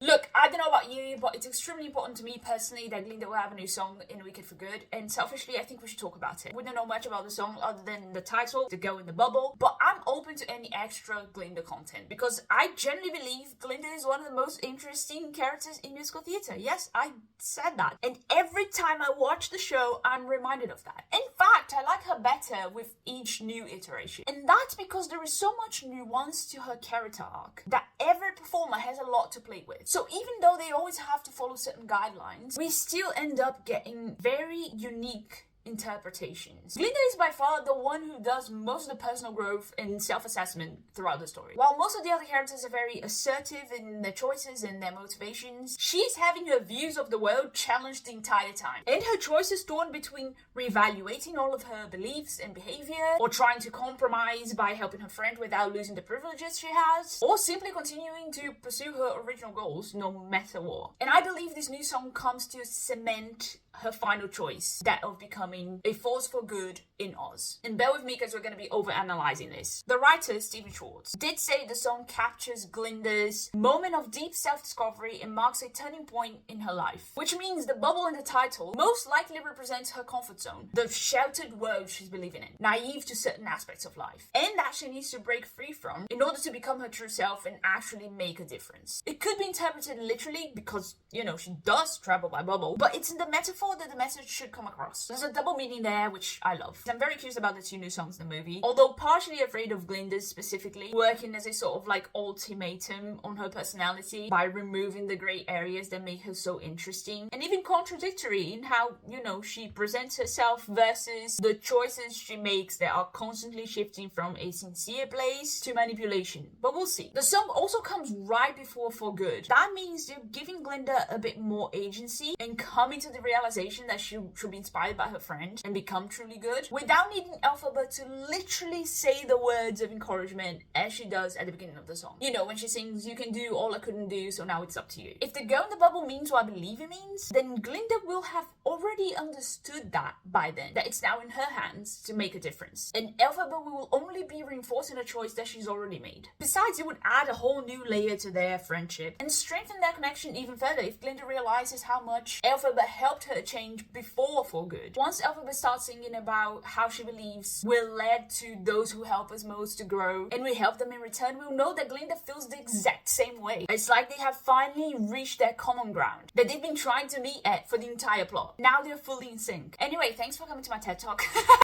Look, I don't know about you, but it's extremely important to me personally that Glinda will have a new song in Wicked for Good, and selfishly, I think we should talk about it. We don't know much about the song other than the title, The Girl in the Bubble, but I'm open to any extra Glinda content, because I genuinely believe Glinda is one of the most interesting characters in musical theatre. Yes, I said that. And every time I watch the show, I'm reminded of that. In fact, I like her better with each new iteration. And that's because there is so much nuance to her character arc that every performer has a lot to play with. So even though they always have to follow certain guidelines, we still end up getting very unique interpretations. Glinda is by far the one who does most of the personal growth and self-assessment throughout the story. While most of the other characters are very assertive in their choices and their motivations, she's having her views of the world challenged the entire time. And her choices torn between reevaluating all of her beliefs and behavior, or trying to compromise by helping her friend without losing the privileges she has, or simply continuing to pursue her original goals no matter what. And I believe this new song comes to cement her final choice, that of becoming a force for good in Oz. And bear with me because we're going to be over-analyzing this. The writer, Stephen Schwartz, did say the song captures Glinda's moment of deep self-discovery and marks a turning point in her life. Which means the bubble in the title most likely represents her comfort zone, the sheltered world she's been living in, naive to certain aspects of life, and that she needs to break free from in order to become her true self and actually make a difference. It could be interpreted literally because, you know, she does travel by bubble, but it's in the metaphor that the message should come across. There's a double meaning there, which I love. I'm very curious about the two new songs in the movie, although partially afraid of Glinda's specifically working as a sort of like ultimatum on her personality by removing the grey areas that make her so interesting, and even contradictory in how, you know, she presents herself versus the choices she makes that are constantly shifting from a sincere place to manipulation. But we'll see. The song also comes right before For Good. That means you're giving Glinda a bit more agency and coming to the realization that she should be inspired by her friend and become truly good without needing Elphaba to literally say the words of encouragement as she does at the beginning of the song. You know, when she sings, "You can do all I couldn't do, so now it's up to you." If the girl in the bubble means what I believe it means, then Glinda will have already understood that by then, that it's now in her hands to make a difference. And Elphaba will only be reinforcing a choice that she's already made. Besides, it would add a whole new layer to their friendship and strengthen their connection even further if Glinda realizes how much Elphaba helped her change before For Good. Once Elphaba starts singing about how she believes we're led to those who help us most to grow, and we help them in return, we'll know that Glinda feels the exact same way. It's like they have finally reached their common ground that they've been trying to meet at for the entire plot. Now they're fully in sync. Anyway, thanks for coming to my TED Talk.